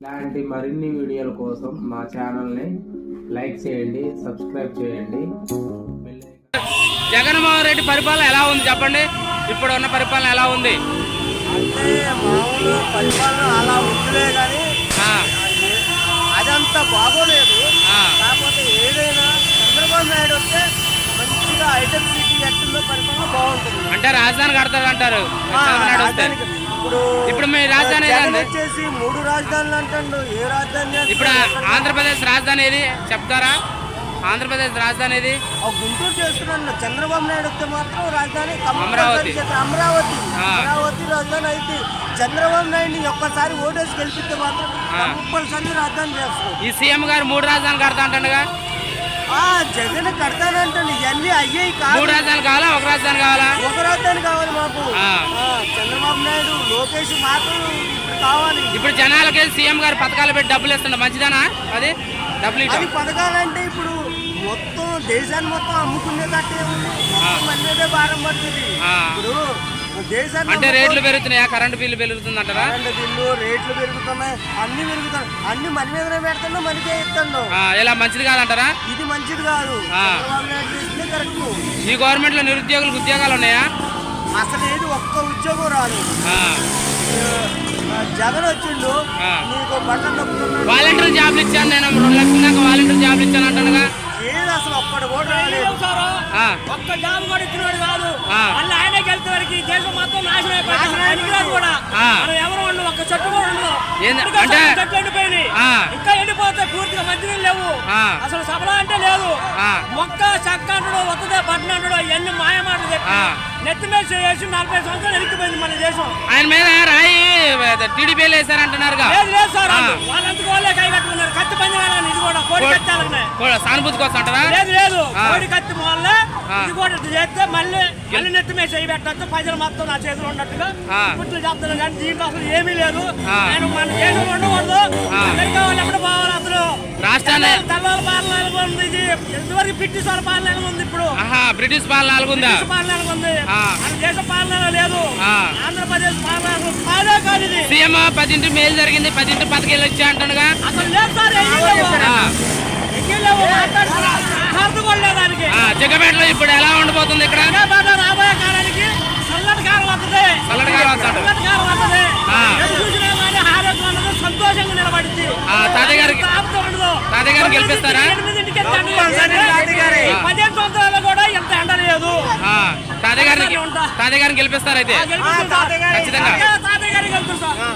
ఇలాంటి మరిన్ని వీడియోల కోసం మా ఛానల్ని లైక్ చేయండి, సబ్స్క్రైబ్ చేయండి. జగన్మోహన్ రెడ్డి పరిపాలన ఎలా ఉంది చెప్పండి? ఇప్పుడు ఉన్న పరిపాలన ఎలా ఉంది? అంటే మామూలు పరిపాలన అలా ఉందిలే కానీ అదంతా బాగోలేదు. కాకపోతే ఏదైనా చంద్రబాబు నాయుడు వస్తే మంచిగా ఐటమ్ సిటీ ఎట్టుందో పరిపాలన బాగుంటుంది. అంటే రాజధాని కడతారు అంటారు. ఇప్పుడు మీ రాజధాని వచ్చేసి 3 రాజధానులు అంటాడు. ఏ రాజధాని? ఇప్పుడు ఆంధ్రప్రదేశ్ రాజధాని ఏది చెప్తారా? ఆంధ్రప్రదేశ్ రాజధాని ఏది? గుంటూరు చేస్తున్నాడు. చంద్రబాబు నాయుడు వస్తే మాత్రం రాజధాని అమరావతి రాజధాని అయితే చంద్రబాబు నాయుడిని ఒక్కసారి ఓటేసి గెలిపిస్తే మాత్రం కంపల్సరీ రాజధాని చేస్తాడు. ఈ సీఎం గారు 3 రాజధానులు కడతా అంటాడుగా. జగన్ కడతానంటండి. ఇవన్నీ అయ్యాయి కాదు. 3 రాజధానులు కావాలా, ఒక రాజధాని కావాలా? ఒక రాజధాని కావాలి మాకు. చంద్రబాబు నాయుడు, లోకేష్ మాత్రం ఇప్పుడు కావాలి. ఇప్పుడు జనాలకి సీఎం గారు పథకాలు పెట్టి డబ్బులు ఇస్తుండ మంచిదానా? అది డబ్బులు అది పథకాలంటే ఇప్పుడు మొత్తం దేశాన్ని మొత్తం అమ్ముకునేటట్టే ఉంది. మొత్తం భారం పడుతుంది. ఇప్పుడు దేశాన్ని అంటే రేట్లు పెరుగుతున్నాయా? కరెంటు బిల్లు పెరుగుతుంది అంటారా? కరెంటు బిల్లు రేట్లు పెరుగుతున్నాయి, అన్ని పెరుగుతున్నాయి. అన్ని మన మీదనే పెడుతున్నా, మనకే ఇస్తాను. ఇలా మంచిది కాదంటారా? ఇది మంచిది కాదు. కరెక్ట్. ఈ గవర్నమెంట్ లో నిరుద్యోగులకు ఉద్యోగాలు ఉన్నాయా? అసలు ఏది ఒక్క ఉద్యోగం రాదు. జగన్ వచ్చిండు, నీకు బట్టలు నొప్పుతున్నాడు. వాలంటీర్ జాబ్లు ఇచ్చాను నేను, 2 లక్షల దాకా వాలంటీర్ జాబ్లు ఇచ్చాను అంటానుగా. ఏది అసలు ఒక్కడు కూడా రాలేదు. ఒక్క జాబ్ కూడా ఇచ్చినాడు కాదు. మళ్ళీ ఆయనే గెలిచే వారికి దేశం మొత్తం నాశనం అయిపోయింది కూడా. ఎవరు ఉండవు, ఒక్క చెట్టు కూడా ఉండదు. చెట్లు ఎండిపోయినాయి, ఇంకా ఎండిపోతాయి. పూర్తిగా మంచినీళ్ళు లేవు. అసలు సభలో అంటే లేదు. మొక్క చక్క అంటాడు, ఒక్కదే బట్టలు అంటాడు. ఇవన్నీ మాయమాటలు చెప్పి నెత్తి మీద చేసి 40 సంవత్సరాలు ఎరికిపోయింది మన దేశం. ఆయన మీద రాయి టీడీపీ వేసారంటున్నారు. లేదు సార్, వాళ్ళంతకు వాళ్ళే కై కట్టుకున్నారు. కత్తి పంచాలని ఇది కూడా కోడి కట్టాలనే సానుభూతి కోసం అంటారా? లేదు కోడి కత్తి వల్ల ఇది కూడా చేస్తే మళ్ళీ నెత్తి మీద చేయి పెట్టచ్చు. ప్రజలు మొత్తం నా చేతిలో ఉన్నట్టుగా ఇప్పట్లో చెప్తున్నాను. కానీ దీంట్లో అసలు ఏమీ లేదు. నేను మన దేశంలో ఉండకూడదు. అమెరికా వాళ్ళు ఎక్కడ పోవాలి? అసలు రాష్ట్రాన్ని తెల్లవాళ్ళ పాలన ఉంది. ఇది ఇంతవరకు బ్రిటిష్ వాళ్ళ పాలన ఉంది. ఇప్పుడు బ్రిటిష్ పాలన ఉంది. మన దేశ పాలన లేదు. ఆంధ్రప్రదేశ్ పాలన కాదే కాదు. ఇది సీఎం 10 మేలు జరిగింది, 10 పథకాలు వచ్చా అంటాడుగా. అసలు లేదు సార్. జగపేటలో ఇప్పుడు ఎలా ఉండిపోతుంది? ఇక్కడ రాబోయే కాలానికి చల్లటి కాలం వస్తుంది. సంతోషంగా నిలబడింది. తాతయ్య గారు గెలిపిస్తారా? 15 సంవత్సరాలు కూడా ఎంత ఎండ లేదు. తాతయ్య గారిని గెలిపిస్తారైతే ఖచ్చితంగా. తాతయ్య గారికి గెలుపుతారు.